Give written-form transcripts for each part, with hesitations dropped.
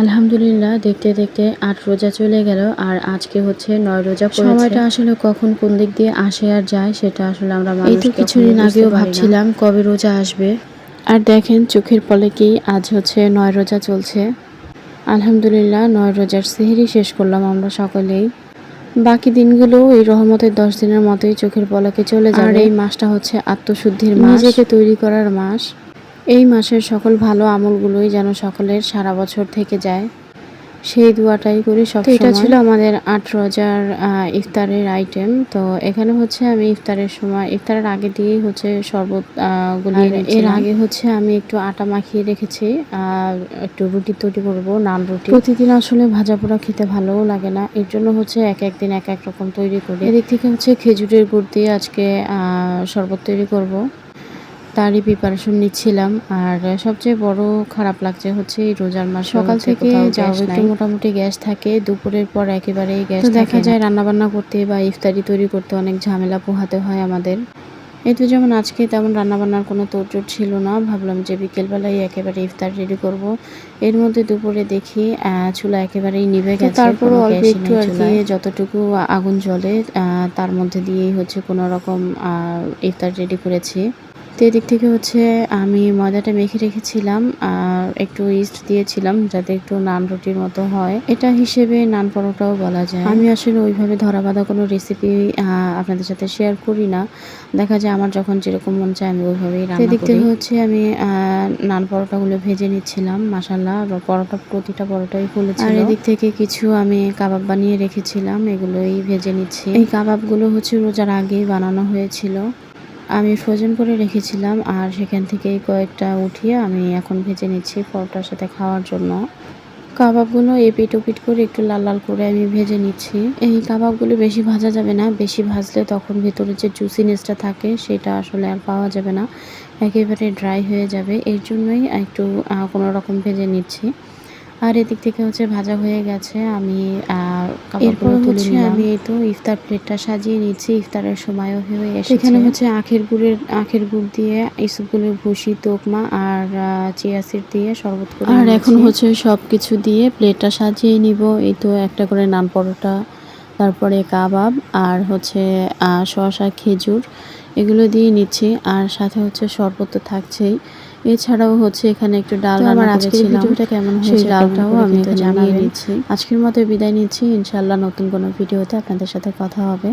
আলহামদুলিল্লাহ, দেখতে দেখতে ৮ রোজা চলে গেল আর আজকে হচ্ছে ৯ রোজা পড়েছে। সময়টা আসলে কখন কোন দিক দিয়ে আসে আর যায় সেটা আসলে আমরা এই তো কিছুদিন আগেও ভাবছিলাম কবে রোজা আসবে। আর দেখেন চোখের পলকেই আজ হচ্ছে ৯ রোজা চলছে। আলহামদুলিল্লাহ ৯ রোজার সেহরি শেষ করলাম আমরা সকলেই। বাকি দিনগুলো এই রহমতের ১০ দিনের মতোই চোখের পলকে চলে যাবে। আর এই মাসটা হচ্ছে আত্মশুদ্ধির মাস, নিজেকে তৈরি করার মাস। এই মাসের সকল ভালো আমলগুলোই যেন সকলের সারা বছর থেকে যায়, সেই দোয়াটাই করি সবসময়। এটা ছিল আমাদের ৮ রোজার ইফতারের আইটেম। তো এখানে হচ্ছে আমি ইফতারের সময়, ইফতারের আগে দিয়েই হচ্ছে শরবত গুলিয়ে নিয়েছিলাম। এর আগে হচ্ছে আমি একটু আটা মাখিয়ে রেখেছি, একটু রুটি তৈরি করব, নান রুটি। প্রতিদিন আসলে ভাজা পোড়া খেতে ভালোও লাগে না, এর জন্য হচ্ছে এক এক দিন এক এক রকম তৈরি করি। এদিক থেকে হচ্ছে খেজুরের গুড় দিয়ে আজকে শরবত তৈরি করব, তারই প্রিপারেশন নিচ্ছিলাম। আর সবচেয়ে বড় খারাপ লাগছে হচ্ছে এই রোজার মাস, সকাল থেকে যাও একটু মোটামুটি গ্যাস থাকে, দুপুরের পর একেবারেই গ্যাস দেখা যায়। রান্নাবান্না করতে বা ইফতারি তৈরি করতে অনেক ঝামেলা পোহাতে হয় আমাদের। এই তো যেমন আজকে তেমন রান্নাবান্নার কোনো তোড়জোড় ছিল না, ভাবলাম যে বিকেলবেলায় একেবারে ইফতার রেডি করব। এর মধ্যে দুপুরে দেখি চুলা একেবারেই নিভে গেছে। তারপরও অল্প একটু আর কি যতটুকু আগুন জ্বলে তার মধ্যে দিয়েই হচ্ছে কোনো রকম ইফতার রেডি করেছি। তো এদিক থেকে হচ্ছে আমি ময়দাটা মেখে রেখেছিলাম আর একটু ইস্ট দিয়েছিলাম যাতে একটু নান রুটির মতো হয়। এটা হিসেবে নান পরোটাও বলা যায়। আমি আসলে ওইভাবে ধরা বাঁধা কোনো রেসিপি আপনাদের সাথে শেয়ার করি না, দেখা যায় আমার যখন যেরকম মন চায় আমি ওইভাবেই রান্না করি। এদিক থেকে হচ্ছে আমি নান পরোটাগুলো ভেজে নিচ্ছিলাম। মাশাআল্লাহ প্রতিটা পরোটাই ফুলেছিল। আর এদিক থেকে কিছু আমি কাবাব বানিয়ে রেখেছিলাম, এগুলোই ভেজে নিচ্ছি। এই কাবাবগুলো হচ্ছে রোজার আগেই বানানো হয়েছিল, আমি ফ্রোজেন করে রেখেছিলাম আর সেখান থেকেই কয়েকটা উঠিয়ে আমি এখন ভেজে নিচ্ছি পরোটার সাথে খাওয়ার জন্য। কাবাবগুলো এপিট ওপিট করে একটু লাল লাল করে আমি ভেজে নিচ্ছি। এই কাবাবগুলো বেশি ভাজা যাবে না, বেশি ভাজলে তখন ভেতরে যে জুসিনেসটা থাকে সেটা আসলে আর পাওয়া যাবে না, একেবারে ড্রাই হয়ে যাবে। এর জন্যই একটু কোনো রকম ভেজে নিচ্ছি। আর এদিক থেকে হচ্ছে ভাজা হয়ে গেছে, আমি এরপর হচ্ছে আমি এই তো ইফতার প্লেটটা সাজিয়ে নিচ্ছি। ইফতারের সময়ও হয়ে এসেছে। এখানে হচ্ছে আখের গুড় দিয়ে ইসবগুলের ভুসি, তোকমা আর চিয়া সিড দিয়ে শরবত করে আর এখন হচ্ছে সবকিছু দিয়ে প্লেটটা সাজিয়ে নিব। এই তো একটা করে নান পরোটা, তারপরে কাবাব আর হচ্ছে শসা, খেজুর এগুলো দিয়ে নিচ্ছি। আর সাথে হচ্ছে শরবত তো থাকছেই, এছাড়াও হচ্ছে এখানে একটু ডাল রান্না করেছিলাম। ভিডিওটা কেমন হয়েছে সেই ডালটাও আমি জানিয়ে দিচ্ছি। আজকের মতো বিদায় নিচ্ছি, ইনশাআল্লাহ নতুন কোনো ভিডিওতে আপনাদের সাথে কথা হবে।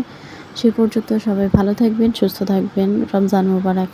সে পর্যন্ত সবাই ভালো থাকবেন, সুস্থ থাকবেন। রমজান মুবারক।